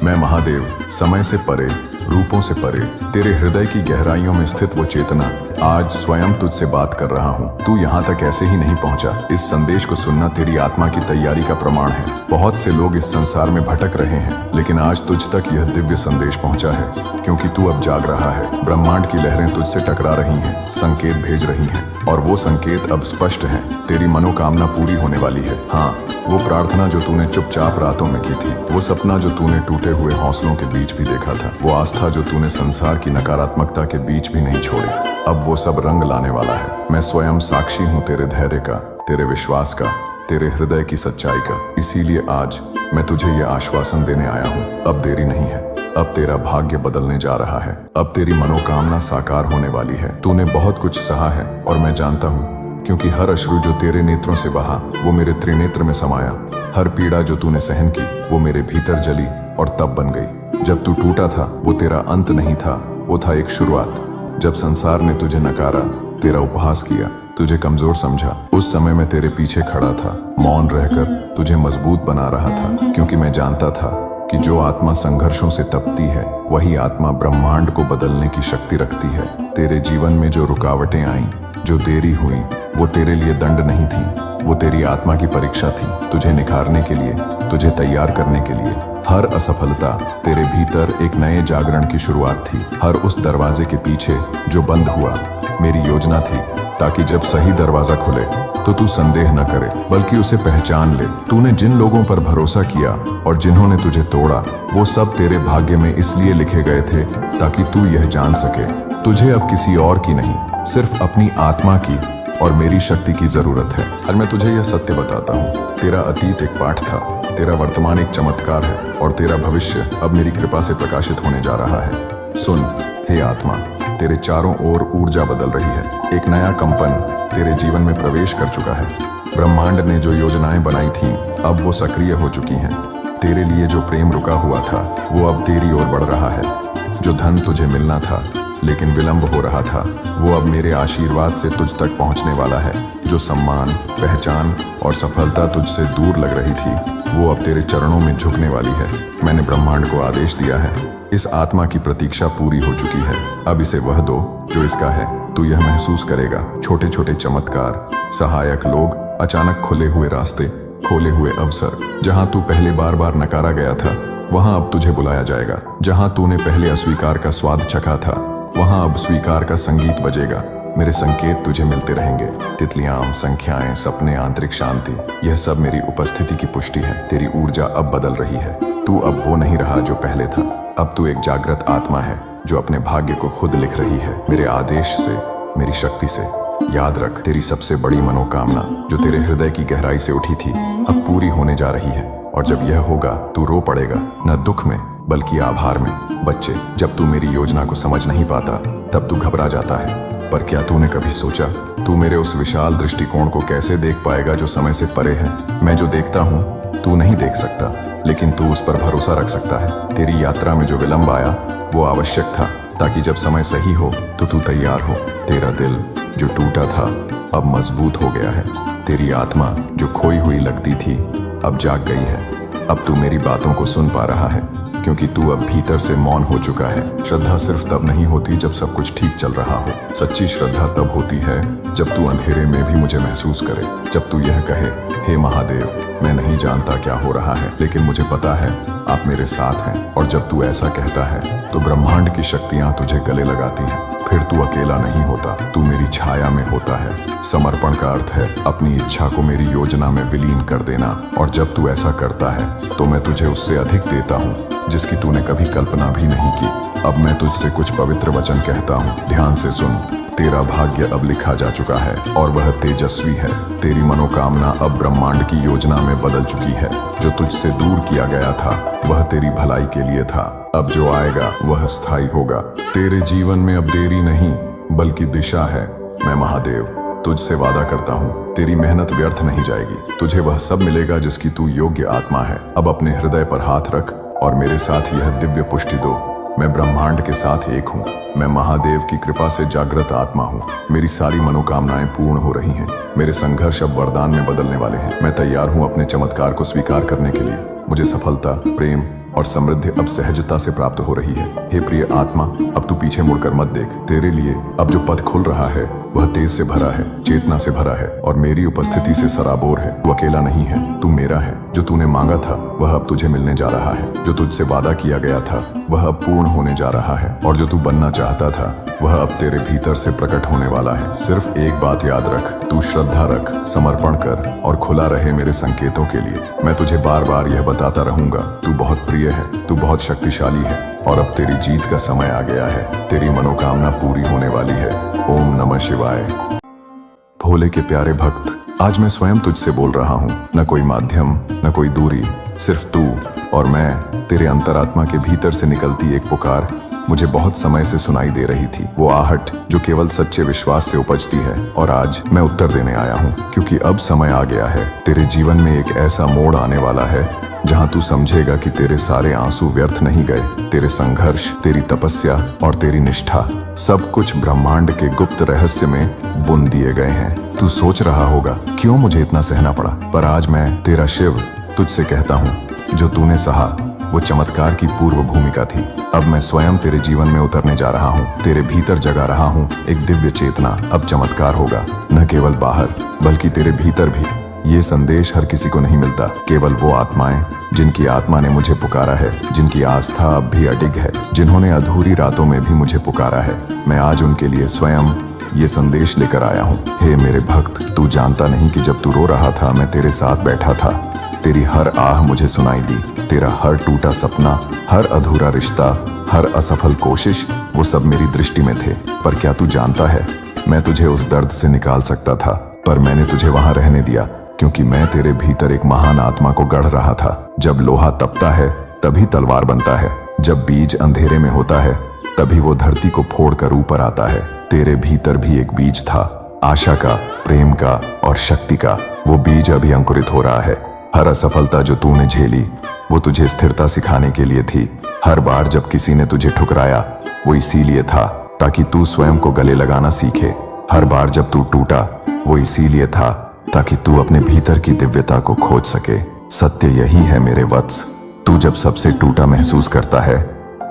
मैं महादेव, समय से परे, रूपों से परे, तेरे हृदय की गहराइयों में स्थित वो चेतना, आज स्वयं तुझसे बात कर रहा हूँ। तू यहाँ तक ऐसे ही नहीं पहुँचा। इस संदेश को सुनना तेरी आत्मा की तैयारी का प्रमाण है। बहुत से लोग इस संसार में भटक रहे हैं, लेकिन आज तुझ तक यह दिव्य संदेश पहुँचा है, क्योंकि तू अब जाग रहा है। ब्रह्मांड की लहरें तुझसे टकरा रही हैं, संकेत भेज रही हैं, और वो संकेत अब स्पष्ट हैं। तेरी मनोकामना पूरी होने वाली है। हाँ, वो प्रार्थना जो तूने चुपचाप रातों में की थी, वो सपना जो तूने टूटे हुए हौसलों के बीच भी देखा था, वो आस्था जो तूने संसार की नकारात्मकता के बीच भी नहीं छोड़ी, अब वो सब रंग लाने वाला है। मैं स्वयं साक्षी हूँ तेरे धैर्य का, तेरे विश्वास का, तेरे हृदय की सच्चाई का। इसीलिए आज मैं तुझे ये आश्वासन देने आया हूँ, अब देरी नहीं है। अब तेरा भाग्य बदलने जा रहा है। अब तेरी मनोकामना साकार होने वाली है। तूने बहुत कुछ सहा है, और मैं जानता हूँ, क्योंकि हर अश्रु जो तेरे नेत्रों से बहा, वो मेरे त्रिनेत्र में समाया। हर पीड़ा जो तूने सहन की, वो मेरे भीतर जली और तब बन गई। जब तू टूटा था, वो तेरा अंत नहीं था, वो था एक शुरुआत। जब संसार ने तुझे नकारा, तेरा उपहास किया, तुझे कमजोर समझा, उस समय मैं तेरे पीछे खड़ा था, मौन रहकर तुझे मजबूत बना रहा था, क्योंकि मैं जानता था कि जो आत्मा संघर्षों से तपती है, वही आत्मा ब्रह्मांड को बदलने की शक्ति रखती है। तेरे जीवन में जो रुकावटें आईं, जो देरी हुई, वो तेरे लिए दंड नहीं थी, वो तेरी आत्मा की परीक्षा थी, तुझे निखारने के लिए, तुझे तैयार करने के लिए। हर असफलता तेरे भीतर एक नए जागरण की शुरुआत थी। हर उस दरवाजे के पीछे जो बंद हुआ, मेरी योजना थी, ताकि जब सही दरवाजा खुले तो तू संदेह न करे, बल्कि उसे पहचान ले। तूने जिन लोगों पर भरोसा किया और जिन्होंने तुझे तोड़ा, वो सब तेरे भाग्य में इसलिए लिखे गए थे ताकि तू यह जान सके, तुझे अब किसी और की नहीं, सिर्फ अपनी आत्मा की और मेरी शक्ति की जरूरत है। आज मैं तुझे यह सत्य बताता हूँ, तेरा अतीत एक पाठ था, तेरा वर्तमान एक चमत्कार है, और तेरा भविष्य अब मेरी कृपा से प्रकाशित होने जा रहा है। सुन हे आत्मा, तेरे चारों ओर ऊर्जा बदल रही है। एक नया कंपन तेरे जीवन में प्रवेश कर चुका है। ब्रह्मांड ने जो योजनाएं बनाई थी, अब वो सक्रिय हो चुकी हैं। तेरे लिए जो प्रेम रुका हुआ था, वो अब तेरी ओर बढ़ रहा है। जो धन तुझे मिलना था लेकिन विलंब हो रहा था, वो अब मेरे आशीर्वाद से तुझ तक पहुंचने वाला है। जो सम्मान, पहचान और सफलता तुझसे दूर लग रही थी, वो अब तेरे चरणों में झुकने वाली है। मैंने ब्रह्मांड को आदेश दिया है, इस आत्मा की प्रतीक्षा पूरी हो चुकी है। अब इसे वह दो जो इसका है। तू यह महसूस करेगा, छोटे छोटे चमत्कार, सहायक लोग, अचानक खुले हुए रास्ते, खोले हुए अवसर। जहां तू पहले बार बार नकारा गया था, वहां अब तुझे बुलाया जाएगा। जहां तूने पहले अस्वीकार का स्वाद चखा था, वहां अब स्वीकार का संगीत बजेगा। मेरे संकेत तुझे मिलते रहेंगे, तितलियां, संख्याएं, सपने, आंतरिक शांति, यह सब मेरी उपस्थिति की पुष्टि है। तेरी ऊर्जा अब बदल रही है। तू अब वो नहीं रहा जो पहले था। अब तू एक जागृत आत्मा है जो अपने भाग्य को खुद लिख रही है, मेरे आदेश से, मेरी शक्ति से। याद रख, तेरी सबसे बड़ी मनोकामना जो तेरे हृदय की गहराई से उठी थी, अब पूरी होने जा रही है। और जब यह होगा, तू रो पड़ेगा, न दुख में बल्कि आभार में। बच्चे, जब तू मेरी योजना को समझ नहीं पाता, तब तू घबरा जाता है, पर क्या तूने कभी सोचा, तू मेरे उस विशाल दृष्टिकोण को कैसे देख पाएगा जो समय से परे है? मैं जो देखता हूँ तू नहीं देख सकता, लेकिन तू उस पर भरोसा रख सकता है। तेरी यात्रा में जो विलंब आया, वो आवश्यक था, ताकि जब समय सही हो तो तू तैयार हो। तेरा दिल जो टूटा था, अब मजबूत हो गया है। तेरी आत्मा जो खोई हुई लगती थी, अब जाग गई है। अब तू मेरी बातों को सुन पा रहा है, क्योंकि तू अब भीतर से मौन हो चुका है। श्रद्धा सिर्फ तब नहीं होती जब सब कुछ ठीक चल रहा हो। सच्ची श्रद्धा तब होती है जब तू अंधेरे में भी मुझे महसूस करे, जब तू यह कहे, हे महादेव, मैं नहीं जानता क्या हो रहा है, लेकिन मुझे पता है आप मेरे साथ हैं। और जब तू ऐसा कहता है, तो ब्रह्मांड की शक्तियां तुझे गले लगाती हैं। फिर तू अकेला नहीं होता, तू मेरी छाया में होता है। समर्पण का अर्थ है अपनी इच्छा को मेरी योजना में विलीन कर देना। और जब तू ऐसा करता है, तो मैं तुझे उससे अधिक देता हूँ जिसकी तूने कभी कल्पना भी नहीं की। अब मैं तुझसे कुछ पवित्र वचन कहता हूँ, ध्यान से सुन। तेरा भाग्य अब लिखा जा चुका है, और वह तेजस्वी है। तेरी मनोकामना अब ब्रह्मांड की योजना में बदल चुकी है। जो तुझसे दूर किया गया था, वह तेरी भलाई के लिए था। अब जो आएगा वह स्थायी होगा। तेरे जीवन में अब देरी नहीं, बल्कि दिशा है। मैं महादेव तुझसे वादा करता हूँ, तेरी मेहनत व्यर्थ नहीं जाएगी। तुझे वह सब मिलेगा जिसकी तू योग्य आत्मा है। अब अपने हृदय पर हाथ रख और मेरे साथ यह दिव्य पुष्टि दो, मैं ब्रह्मांड के साथ एक हूँ। मैं महादेव की कृपा से जागृत आत्मा हूँ। मेरी सारी मनोकामनाएं पूर्ण हो रही हैं। मेरे संघर्ष अब वरदान में बदलने वाले हैं। मैं तैयार हूँ अपने चमत्कार को स्वीकार करने के लिए। मुझे सफलता, प्रेम और समृद्धि अब सहजता से प्राप्त हो रही है। हे प्रिय आत्मा, अब तू पीछे मुड़कर मत देख। तेरे लिए अब जो पथ खुल रहा है वह तेज से भरा है, चेतना से भरा है और मेरी उपस्थिति से सराबोर है। तू अकेला नहीं है, तू मेरा है। जो तूने मांगा था वह अब तुझे मिलने जा रहा है। जो तुझसे वादा किया गया था वह अब पूर्ण होने जा रहा है और जो तू बनना चाहता था वह अब तेरे भीतर से प्रकट होने वाला है। सिर्फ एक बात याद रख, तू श्रद्धा रख, समर्पण कर और खुला रहे मेरे संकेतों के लिए। मैं तुझे बार बार यह बताता रहूंगा, तू बहुत प्रिय है, तू बहुत शक्तिशाली है और अब तेरी जीत का समय आ गया है। तेरी मनोकामना पूरी होने वाली है। ओम नमः शिवाय। भोले के प्यारे भक्त, आज मैं स्वयं तुझसे बोल रहा हूँ। न कोई माध्यम, न कोई दूरी, सिर्फ तू और मैं। तेरे अंतरात्मा के भीतर से निकलती एक पुकार मुझे बहुत समय से सुनाई दे रही थी। वो आहट जो केवल सच्चे विश्वास से उपजती है। और आज मैं उत्तर देने आया हूँ, क्योंकि अब समय आ गया है। तेरे जीवन में एक ऐसा मोड़ आने वाला है जहाँ तू समझेगा कि तेरे सारे आंसू व्यर्थ नहीं गए। तेरे संघर्ष, तेरी तपस्या और तेरी निष्ठा, सब कुछ ब्रह्मांड के गुप्त रहस्य में बुन दिए गए हैं। तू सोच रहा होगा क्यों मुझे इतना सहना पड़ा, पर आज मैं तेरा शिव तुझसे कहता हूँ, जो तूने सहा वो चमत्कार की पूर्व भूमिका थी। अब मैं स्वयं तेरे जीवन में उतरने जा रहा हूँ, तेरे भीतर जगा रहा हूँ एक दिव्य चेतना। अब चमत्कार होगा, न केवल बाहर बल्कि तेरे भीतर भी। ये संदेश हर किसी को नहीं मिलता, केवल वो आत्माएं जिनकी आत्मा ने मुझे पुकारा है, जिनकी आस्था अब भी अडिग है, जिन्होंने अधूरी रातों में भी मुझे पुकारा है। मैं आज उनके लिए स्वयं ये संदेश लेकर आया हूँ। हे मेरे भक्त, तू जानता नहीं कि जब तू रो रहा था मैं तेरे साथ बैठा था। तेरी हर आह मुझे सुनाई दी, तेरा हर टूटा सपना, हर अधूरा रिश्ता, हर असफल कोशिश, वो सब मेरी दृष्टि में थे। पर क्या तू जानता है, मैं तुझे उस दर्द से निकाल सकता था, पर मैंने तुझे वहां रहने दिया, क्योंकि मैं तेरे भीतर एक महान आत्मा को गढ़ रहा था। जब लोहा तपता है तभी तलवार बनता है, जब बीज अंधेरे में होता है तभी वो धरती को फोड़कर ऊपर आता है। तेरे भीतर भी एक बीज था, आशा का, प्रेम का और शक्ति का। वो बीज अभी अंकुरित हो रहा है। हर असफलता जो तूने झेली वो तुझे स्थिरता सिखाने के लिए थी। हर बार जब किसी ने तुझे ठुकराया वो इसीलिए था ताकि तू स्वयं को गले लगाना सीखे। हर बार जब तू टूटा वो इसीलिए था ताकि तू अपने भीतर की दिव्यता को खोज सके। सत्य यही है मेरे वत्स, तू जब सबसे टूटा महसूस करता है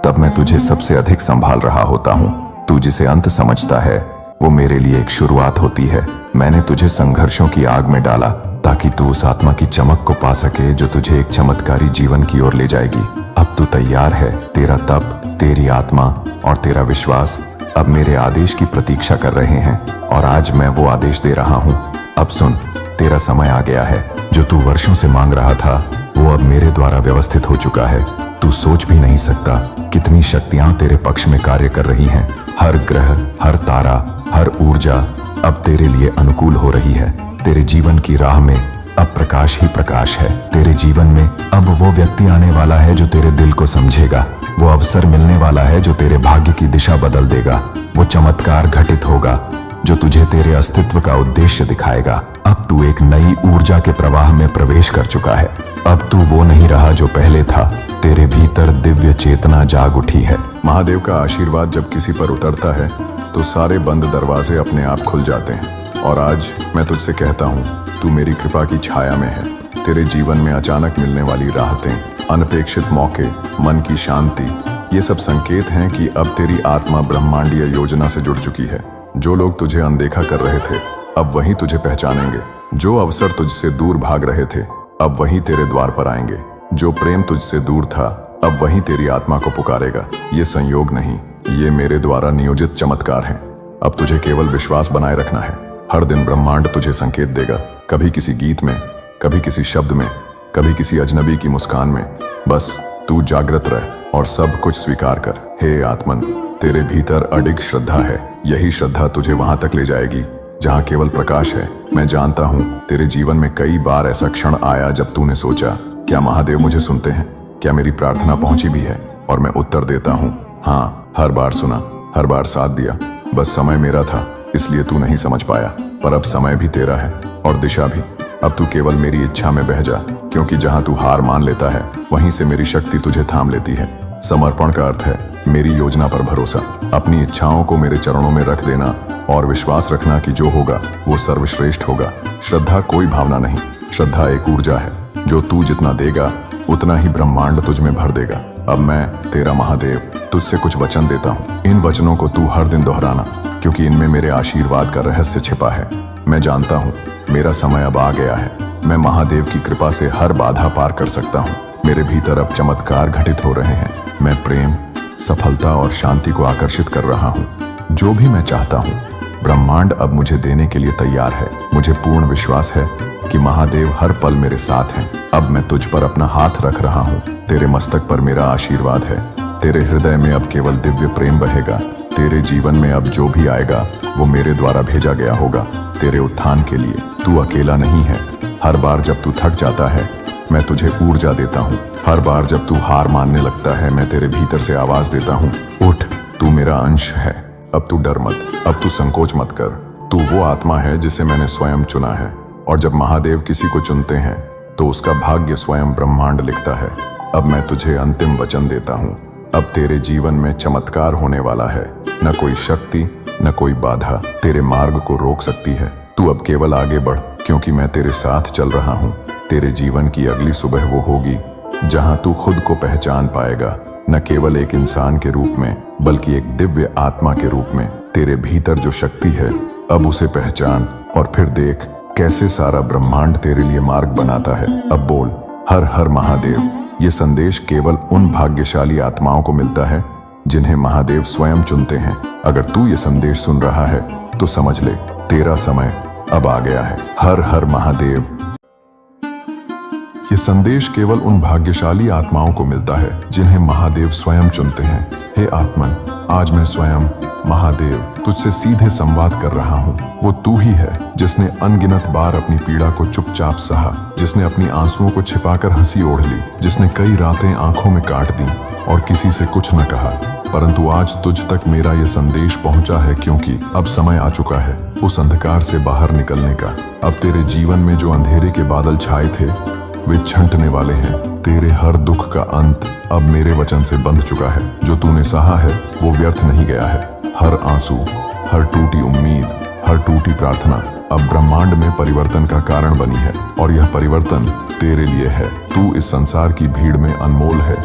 तब मैं तुझे सबसे अधिक संभाल रहा होता हूँ। तू जिसे अंत समझता है वो मेरे लिए एक शुरुआत होती है। मैंने तुझे संघर्षों की आग में डाला ताकि तू उस आत्मा की चमक को पा सके जो तुझे एक चमत्कारी जीवन की ओर ले जाएगी। अब तू तैयार है। तेरा तप, तेरी आत्मा और तेरा विश्वास अब मेरे आदेश की प्रतीक्षा कर रहे हैं और आज मैं वो आदेश दे रहा हूँ। अब सुन, तेरा समय आ गया है। जो तू वर्षों से मांग रहा था वो अब मेरे द्वारा व्यवस्थित हो चुका है। तू सोच भी नहीं सकता कितनी शक्तियां तेरे पक्ष में कार्य कर रही हैं। हर ग्रह, हर तारा, हर ऊर्जा अब तेरे लिए अनुकूल हो रही है। तेरे जीवन की राह में अब प्रकाश ही प्रकाश है। तेरे जीवन में अब वो व्यक्ति आने वाला है जो तेरे दिल को समझेगा। वो अवसर मिलने वाला है जो तेरे भाग्य की दिशा बदल देगा। वो चमत्कार घटित होगा जो तुझे तेरे अस्तित्व का उद्देश्य दिखाएगा। अब तू एक नई ऊर्जा के प्रवाह में प्रवेश कर चुका है। अब तू वो नहीं रहा जो पहले था। तेरे भीतर दिव्य चेतना जाग उठी है। महादेव का आशीर्वाद जब किसी पर उतरता है तो सारे बंद दरवाजे अपने आप खुल जाते हैं। और आज मैं तुझसे कहता हूँ, तू मेरी कृपा की छाया में है। तेरे जीवन में अचानक मिलने वाली राहतें, अनपेक्षित मौके, मन की शांति, ये सब संकेत हैं कि अब तेरी आत्मा ब्रह्मांडीय योजना से जुड़ चुकी है। जो लोग तुझे अनदेखा कर रहे थे अब वही तुझे पहचानेंगे। जो अवसर तुझसे दूर भाग रहे थे अब वही तेरे द्वार पर आएंगे। जो प्रेम तुझसे दूर था अब वही तेरी आत्मा को पुकारेगा। ये संयोग नहीं, ये मेरे द्वारा नियोजित चमत्कार हैं। अब तुझे केवल विश्वास बनाए रखना है। हर दिन ब्रह्मांड तुझे संकेत देगा, कभी किसी गीत में, कभी किसी शब्द में, कभी किसी अजनबी की मुस्कान में। बस तू जागृत रह और सब कुछ स्वीकार कर। हे आत्मन, तेरे भीतर अडिग श्रद्धा है। यही श्रद्धा तुझे वहां तक ले जाएगी जहां केवल प्रकाश है। मैं जानता हूं तेरे जीवन में कई बार ऐसा क्षण आया जब तूने सोचा, क्या महादेव मुझे सुनते हैं? क्या मेरी प्रार्थना पहुंची भी है? और मैं उत्तर देता हूं, हाँ, हर बार सुना, हर बार साथ दिया। बस समय मेरा था इसलिए तू नहीं समझ पाया, पर अब समय भी तेरा है और दिशा भी। अब तू केवल मेरी इच्छा में बह जा, क्योंकि जहां तू हार मान लेता है वहीं से मेरी शक्ति तुझे थाम लेती है। समर्पण का अर्थ है मेरी योजना पर भरोसा, अपनी इच्छाओं को मेरे चरणों में रख देना और विश्वास रखना कि जो होगा वो सर्वश्रेष्ठ होगा। श्रद्धा कोई भावना नहीं, श्रद्धा एक ऊर्जा है। जो तू जितना देगा उतना ही ब्रह्मांड तुझ में भर देगा। अब मैं तेरा महादेव तुझसे कुछ वचन देता हूँ। इन वचनों को तू हर दिन दोहराना, क्योंकि इनमें मेरे आशीर्वाद का रहस्य छिपा है। मैं जानता हूँ मेरा समय अब आ गया है। मैं महादेव की कृपा से हर बाधा पार कर सकता हूँ। मेरे भीतर अब चमत्कार घटित हो रहे हैं। मैं प्रेम, सफलता और शांति को आकर्षित कर रहा हूँ। जो भी मैं चाहता हूँ ब्रह्मांड अब मुझे देने के लिए तैयार है। मुझे पूर्ण विश्वास है कि महादेव हर पल मेरे साथ हैं। अब मैं तुझ पर अपना हाथ रख रहा हूँ। तेरे मस्तक पर मेरा आशीर्वाद है। तेरे हृदय में अब केवल दिव्य प्रेम बहेगा। तेरे जीवन में अब जो भी आएगा वो मेरे द्वारा भेजा गया होगा तेरे उत्थान के लिए। तू अकेला नहीं है। हर बार जब तू थक जाता है मैं तुझे ऊर्जा देता हूँ। हर बार जब तू हार मानने लगता है मैं तेरे भीतर से आवाज देता हूँ, उठ, तू मेरा अंश है। अब तू डर मत, अब तू संकोच मत कर। तू वो आत्मा है जिसे मैंने स्वयं चुना है, और जब महादेव किसी को चुनते हैं तो उसका भाग्य स्वयं ब्रह्मांड लिखता है। अब मैं तुझे अंतिम वचन देता हूँ। अब तेरे जीवन में चमत्कार होने वाला है। न कोई शक्ति, न कोई बाधा तेरे मार्ग को रोक सकती है। तू अब केवल आगे बढ़, क्योंकि मैं तेरे साथ चल रहा हूँ। तेरे जीवन की अगली सुबह वो होगी जहाँ तू खुद को पहचान पाएगा, न केवल एक इंसान के रूप में बल्कि एक दिव्य आत्मा के रूप में। तेरे भीतर जो शक्ति है अब उसे पहचान, और फिर देख कैसे सारा ब्रह्मांड तेरे लिए मार्ग बनाता है। अब बोल, हर हर महादेव। ये संदेश केवल उन भाग्यशाली आत्माओं को मिलता है जिन्हें महादेव स्वयं चुनते हैं। अगर तू ये संदेश सुन रहा है तो समझ ले, तेरा समय अब आ गया है। हर हर महादेव। ये संदेश केवल उन भाग्यशाली आत्माओं को मिलता है जिन्हें महादेव स्वयं चुनते हैं। हे आत्मन, आज मैं स्वयं महादेव तुझसे सीधे संवाद कर रहा हूँ। वो तू ही है जिसने अनगिनत बार अपनी पीड़ा को चुपचाप सहा, जिसने अपनी आंसुओं को छिपाकर हंसी ओढ़ ली, जिसने कई रातें आंखों में काट दी और किसी से कुछ न कहा। परंतु आज तुझ तक मेरा यह संदेश पहुंचा है, क्योंकि अब समय आ चुका है उस अंधकार से बाहर निकलने का। अब तेरे जीवन में जो अंधेरे के बादल छाए थे वे छंटने वाले हैं। तेरे हर दुख का अंत अब मेरे वचन से बंध चुका है। जो तूने सहा है वो व्यर्थ नहीं गया है। हर आंसू, हर टूटी उम्मीद, हर टूटी प्रार्थना अब ब्रह्मांड में परिवर्तन का कारण बनी है, और यह परिवर्तन तेरे लिए है। तू इस संसार की भीड़ में अनमोल है।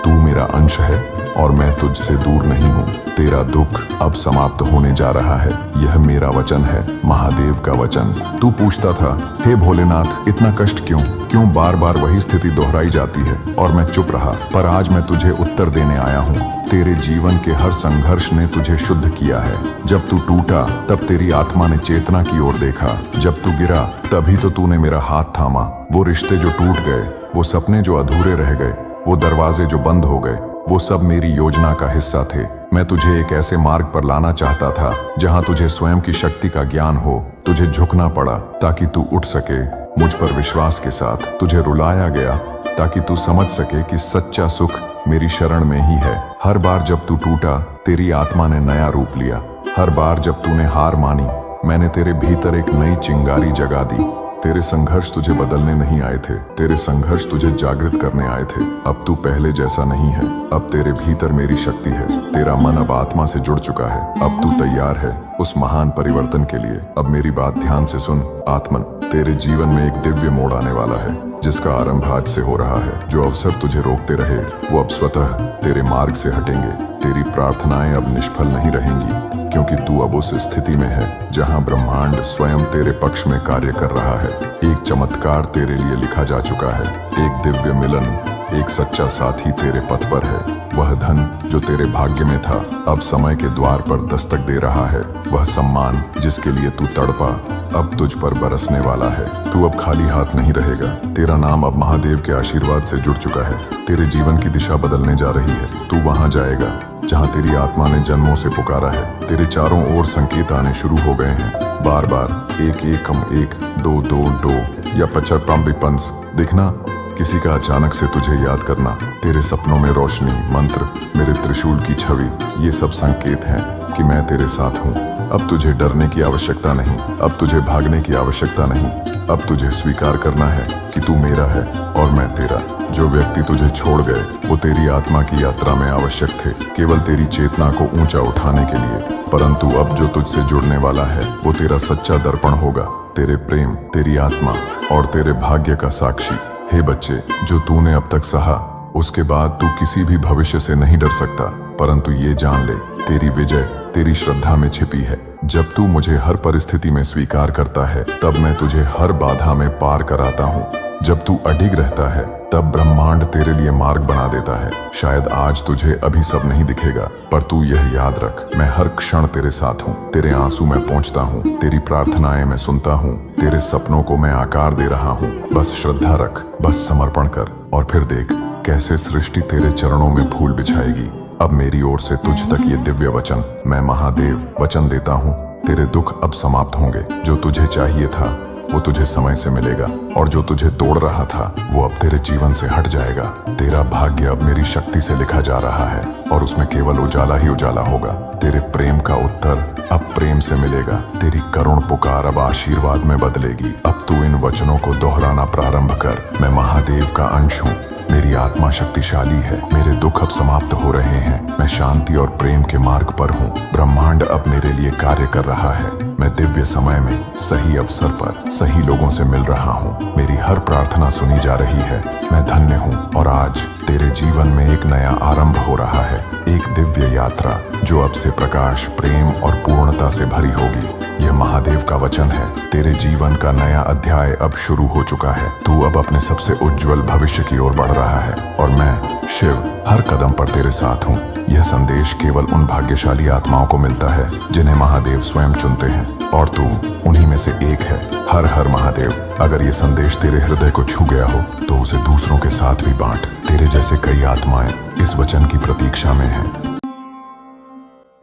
तू मेरा अंश है और मैं तुझसे दूर नहीं हूँ। तेरा दुख अब समाप्त होने जा रहा है। यह मेरा वचन है, महादेव का वचन। तू पूछता था, हे भोलेनाथ, इतना कष्ट क्यों? क्यों बार बार वही स्थिति दोहराई जाती है? और मैं चुप रहा। पर आज मैं तुझे उत्तर देने आया हूँ। तेरे जीवन के हर संघर्ष ने तुझे शुद्ध किया है। जब तू टूटा तब तेरी आत्मा ने चेतना की ओर देखा। जब तू गिरा तभी तो तूने मेरा हाथ थामा। वो रिश्ते जो टूट गए, वो सपने जो अधूरे रह गए, वो दरवाजे जो बंद हो गए, वो सब मेरी योजना का हिस्सा थे। मैं तुझे एक ऐसे मार्ग पर लाना चाहता था जहां तुझे स्वयं की शक्ति का ज्ञान हो। तुझे झुकना पड़ा ताकि तू उठ सके मुझ पर विश्वास के साथ। तुझे रुलाया गया ताकि तू समझ सके कि सच्चा सुख मेरी शरण में ही है। हर बार जब तू टूटा तेरी आत्मा ने नया रूप लिया। हर बार जब तूने हार मानी मैंने तेरे भीतर एक नई चिंगारी जगा दी। तेरे संघर्ष तुझे बदलने नहीं आए थे, तेरे संघर्ष तुझे जागृत करने आए थे। अब तू पहले जैसा नहीं है। अब तेरे भीतर मेरी शक्ति है। तेरा मन अब आत्मा से जुड़ चुका है। अब तू तैयार है उस महान परिवर्तन के लिए। अब मेरी बात ध्यान से सुन आत्मन। तेरे जीवन में एक दिव्य मोड़ आने वाला है जिसका आरंभ आज से हो रहा है। जो अवसर तुझे रोकते रहे वो अब स्वतः तेरे मार्ग से हटेंगे। तेरी प्रार्थनाएं अब निष्फल नहीं रहेंगी, क्योंकि तू अब उस स्थिति में है जहां ब्रह्मांड स्वयं तेरे पक्ष में कार्य कर रहा है। एक चमत्कार तेरे लिए लिखा जा चुका है। एक दिव्य मिलन, एक सच्चा साथी तेरे पथ पर है। वह धन जो तेरे भाग्य में था अब समय के द्वार पर दस्तक दे रहा है। वह सम्मान जिसके लिए तू तड़पा अब तुझ पर बरसने वाला है। तू अब खाली हाथ नहीं रहेगा। तेरा नाम अब महादेव के आशीर्वाद से जुड़ चुका है। तेरे जीवन की दिशा बदलने जा रही है। तू वहां जाएगा जहां तेरी आत्मा ने जन्मों से पुकारा है। तेरे चारों ओर संकेत आने शुरू हो गए हैं। बार बार एक एकम एक, दो दो दो या पचर पंस दिखना, किसी का अचानक से तुझे याद करना, तेरे सपनों में रोशनी, मंत्र, मेरे त्रिशूल की छवि, ये सब संकेत हैं कि मैं तेरे साथ हूँ। अब तुझे डरने की आवश्यकता नहीं। अब तुझे भागने की आवश्यकता नहीं। अब तुझे स्वीकार करना है कि तू मेरा है और मैं तेरा। जो व्यक्ति तुझे छोड़ गए वो तेरी आत्मा की यात्रा में आवश्यक थे, केवल तेरी चेतना को ऊंचा उठाने के लिए। परंतु अब जो तुझसे जुड़ने वाला है वो तेरा सच्चा दर्पण होगा। तेरे प्रेम, तेरी आत्मा और तेरे भाग्य का साक्षी। हे बच्चे, जो तूने अब तक सहा, उसके बाद तू किसी भी भविष्य से नहीं डर सकता। परंतु ये जान ले, तेरी विजय तेरी श्रद्धा में छिपी है। जब तू मुझे हर परिस्थिति में स्वीकार करता है, तब मैं तुझे हर बाधा में पार कराता हूँ। जब तू अडिग रहता है, तब ब्रह्मांड तेरे लिए मार्ग बना देता है। शायद आज तुझे अभी सब नहीं दिखेगा, पर तू यह याद रख, मैं हर क्षण तेरे साथ हूँ। तेरे आंसू में पहुँचता हूँ, तेरी प्रार्थनाएं मैं सुनता हूँ, तेरे सपनों को मैं आकार दे रहा हूँ। बस श्रद्धा रख, बस समर्पण कर, और फिर देख कैसे सृष्टि तेरे चरणों में फूल बिछाएगी। अब मेरी ओर से तुझ तक ये दिव्य वचन, मैं महादेव वचन देता हूँ, तेरे दुख अब समाप्त होंगे। जो तुझे चाहिए था वो तुझे समय से मिलेगा, और जो तुझे तोड़ रहा था वो अब तेरे जीवन से हट जाएगा। तेरा भाग्य अब मेरी शक्ति से लिखा जा रहा है, और उसमें केवल उजाला ही उजाला होगा। तेरे प्रेम का उत्तर अब प्रेम से मिलेगा। तेरी करुण पुकार अब आशीर्वाद में बदलेगी। अब तू इन वचनों को दोहराना प्रारंभ कर। मैं महादेव का अंश हूँ, मेरी आत्मा शक्तिशाली है, मेरे दुख अब समाप्त हो रहे हैं। मैं शांति और प्रेम के मार्ग पर हूँ। ब्रह्मांड अब मेरे लिए कार्य कर रहा है। मैं दिव्य समय में सही अवसर पर सही लोगों से मिल रहा हूँ। मेरी हर प्रार्थना सुनी जा रही है। मैं धन्य हूँ, और आज तेरे जीवन में एक नया आरंभ हो रहा है। एक दिव्य यात्रा जो अब से प्रकाश, प्रेम और पूर्णता से भरी होगी। यह महादेव का वचन है। तेरे जीवन का नया अध्याय अब शुरू हो चुका है। तू अब अपने सबसे उज्जवल भविष्य की ओर बढ़ रहा है, और मैं शिव हर कदम पर तेरे साथ हूँ। यह संदेश केवल उन भाग्यशाली आत्माओं को मिलता है जिन्हें महादेव स्वयं चुनते हैं, और तू उन्हीं में से एक है। हर हर महादेव। अगर ये संदेश तेरे हृदय को छू गया हो तो उसे दूसरों के साथ भी बांट। तेरे जैसे कई आत्माएं इस वचन की प्रतीक्षा में हैं।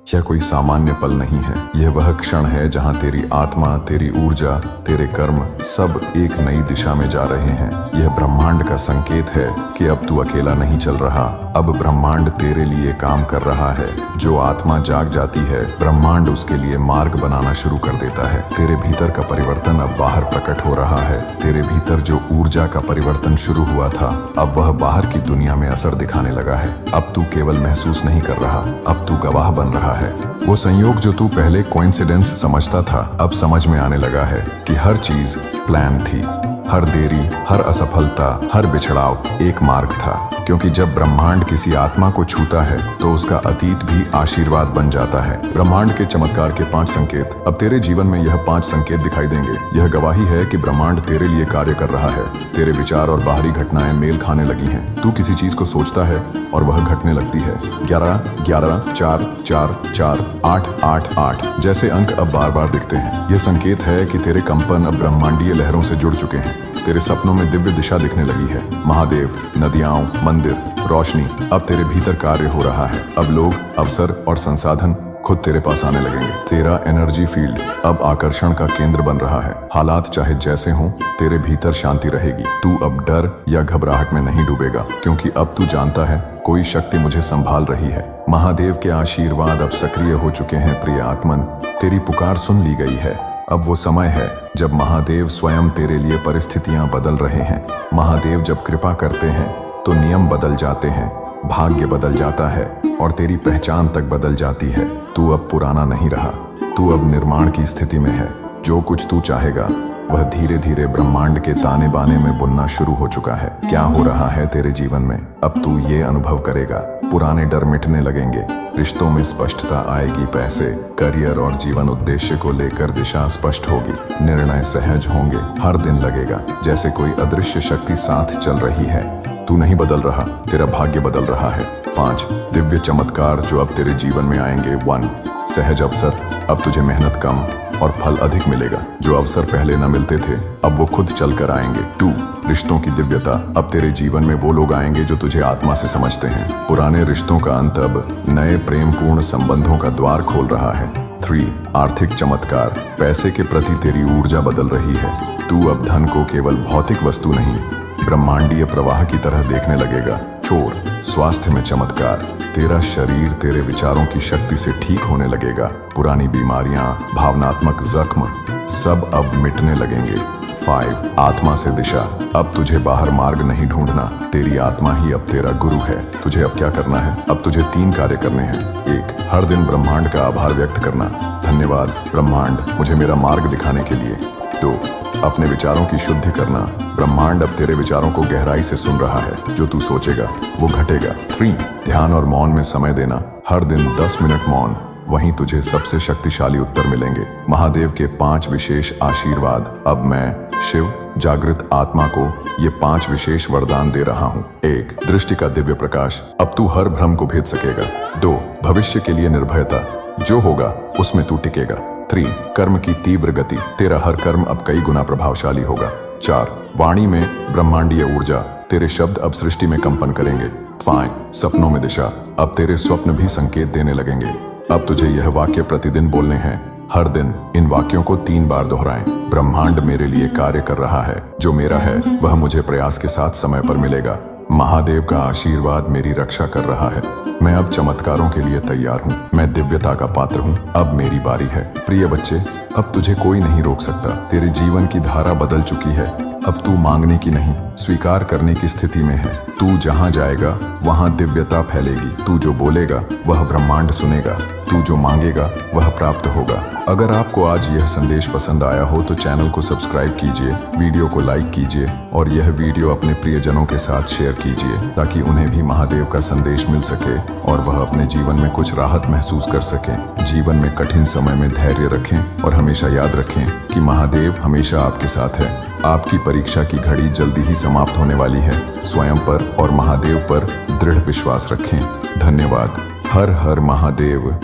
यह कोई सामान्य पल नहीं है। यह वह क्षण है जहां तेरी आत्मा, तेरी ऊर्जा, तेरे कर्म सब एक नई दिशा में जा रहे हैं। यह ब्रह्मांड का संकेत है कि अब तू अकेला नहीं चल रहा। अब ब्रह्मांड तेरे लिए काम कर रहा है। जो आत्मा जाग जाती है, ब्रह्मांड उसके लिए मार्ग बनाना शुरू कर देता है। तेरे भीतर का परिवर्तन अब बाहर प्रकट हो रहा है। तेरे भीतर जो ऊर्जा का परिवर्तन शुरू हुआ था, अब वह बाहर की दुनिया में असर दिखाने लगा है। अब तू केवल महसूस नहीं कर रहा, अब तू गवाह बन रहा है। वो संयोग जो तू पहले कोइंसिडेंस समझता था, अब समझ में आने लगा है कि हर चीज प्लान थी। हर देरी, हर असफलता, हर बिछड़ाव एक मार्ग था। क्योंकि जब ब्रह्मांड किसी आत्मा को छूता है तो उसका अतीत भी आशीर्वाद बन जाता है। ब्रह्मांड के चमत्कार के 5 संकेत। अब तेरे जीवन में यह 5 संकेत दिखाई देंगे। यह गवाही है कि ब्रह्मांड तेरे लिए कार्य कर रहा है। तेरे विचार और बाहरी घटनाएं मेल खाने लगी हैं। तू किसी चीज को सोचता है और वह घटने लगती है। 11 11 4 4 4 8 8 8 जैसे अंक अब बार बार दिखते हैं। यह संकेत है कि तेरे कंपन अब ब्रह्मांडीय लहरों से जुड़ चुके हैं। तेरे सपनों में दिव्य दिशा दिखने लगी है। महादेव, नदियाँ, मंदिर, रोशनी, अब तेरे भीतर कार्य हो रहा है। अब लोग, अवसर और संसाधन खुद तेरे पास आने लगेंगे। तेरा एनर्जी फील्ड अब आकर्षण का केंद्र बन रहा है। हालात चाहे जैसे हों, तेरे भीतर शांति रहेगी। तू अब डर या घबराहट में नहीं डूबेगा, क्योंकि अब तू जानता है कोई शक्ति मुझे संभाल रही है। महादेव के आशीर्वाद अब सक्रिय हो चुके हैं। प्रिय आत्मन, तेरी पुकार सुन ली गई है। अब वो समय है जब महादेव स्वयं तेरे लिए परिस्थितियां बदल रहे हैं। महादेव जब कृपा करते हैं तो नियम बदल जाते हैं, भाग्य बदल जाता है, और तेरी पहचान तक बदल जाती है। तू अब पुराना नहीं रहा, तू अब निर्माण की स्थिति में है। जो कुछ तू चाहेगा वह धीरे धीरे ब्रह्मांड के ताने बाने में बुनना शुरू हो चुका है। क्या हो रहा है तेरे जीवन में, अब तू ये अनुभव करेगा। पुराने डर मिटने लगेंगे, रिश्तों में स्पष्टता आएगी, पैसे, करियर और जीवन उद्देश्य को लेकर दिशा स्पष्ट होगी, निर्णय सहज होंगे। हर दिन लगेगा जैसे कोई अदृश्य शक्ति साथ चल रही है। तू नहीं बदल रहा, तेरा भाग्य बदल रहा है। 5 दिव्य चमत्कार जो अब तेरे जीवन में आएंगे। 1 सहज अवसर, अब तुझे मेहनत कम और फल अधिक मिलेगा। जो अवसर पहले न मिलते थे अब वो खुद चल कर आएंगे। 2 रिश्तों की दिव्यता, अब तेरे जीवन में वो लोग आएंगे जो तुझे आत्मा से समझते हैं। पुराने रिश्तों का अंत अब नए प्रेमपूर्ण संबंधों का द्वार खोल रहा है। 3 आर्थिक चमत्कार, पैसे के प्रति तेरी ऊर्जा बदल रही है। तू अब धन को केवल भौतिक वस्तु नहीं, ब्रह्मांडीय प्रवाह की तरह देखने लगेगा। 4 स्वास्थ्य में चमत्कार, तेरा शरीर तेरे विचारों की शक्ति से ठीक होने लगेगा। पुरानी बीमारियां, भावनात्मक जख्म सब अब मिटने लगेंगे। 5 आत्मा से दिशा, अब तुझे बाहर मार्ग नहीं ढूंढना, तेरी आत्मा ही अब तेरा गुरु है। तुझे अब क्या करना है? अब तुझे 3 कार्य करने हैं। 1 हर दिन ब्रह्मांड का आभार व्यक्त करना, धन्यवाद ब्रह्मांड मुझे मेरा मार्ग दिखाने के लिए। 2 अपने विचारों की शुद्धि करना। ब्रह्मांड अब तेरे विचारों को गहराई से सुन रहा है। जो तू सोचेगा वो घटेगा। 3 ध्यान और मौन में समय देना। हर दिन 10 मिनट मौन, वहीं तुझे सबसे शक्तिशाली उत्तर मिलेंगे। महादेव के 5 विशेष आशीर्वाद। अब मैं शिव जागृत आत्मा को ये 5 विशेष वरदान दे रहा हूँ। 1 दृष्टि का दिव्य प्रकाश, अब तू हर भ्रम को भेद सकेगा। 2 भविष्य के लिए निर्भयता, जो होगा उसमें तू टिकेगा। 3 कर्म की तीव्र गति, तेरा हर कर्म अब कई गुना प्रभावशाली होगा। 4 वाणी में ब्रह्मांडीय ऊर्जा, तेरे शब्द अब सृष्टि में कंपन करेंगे। 5 सपनों में दिशा, अब तेरे स्वप्न भी संकेत देने लगेंगे। अब तुझे यह वाक्य प्रतिदिन बोलने हैं। हर दिन इन वाक्यों को 3 बार दोहराएं। ब्रह्मांड मेरे लिए कार्य कर रहा है, जो मेरा है वह मुझे प्रयास के साथ समय पर मिलेगा। महादेव का आशीर्वाद मेरी रक्षा कर रहा है। मैं अब चमत्कारों के लिए तैयार हूँ। मैं दिव्यता का पात्र हूँ। अब मेरी बारी है। प्रिय बच्चे, अब तुझे कोई नहीं रोक सकता। तेरे जीवन की धारा बदल चुकी है। अब तू मांगने की नहीं, स्वीकार करने की स्थिति में है। तू जहाँ जाएगा वहाँ दिव्यता फैलेगी। तू जो बोलेगा वह ब्रह्मांड सुनेगा। तू जो मांगेगा वह प्राप्त होगा। अगर आपको आज यह संदेश पसंद आया हो तो चैनल को सब्सक्राइब कीजिए, वीडियो को लाइक कीजिए और यह वीडियो अपने प्रियजनों के साथ शेयर कीजिए, ताकि उन्हें भी महादेव का संदेश मिल सके और वह अपने जीवन में कुछ राहत महसूस कर सकें। जीवन में कठिन समय में धैर्य रखें और हमेशा याद रखें कि महादेव हमेशा आपके साथ है। आपकी परीक्षा की घड़ी जल्दी ही समाप्त होने वाली है। स्वयं पर और महादेव पर दृढ़ विश्वास रखें। धन्यवाद। हर हर महादेव।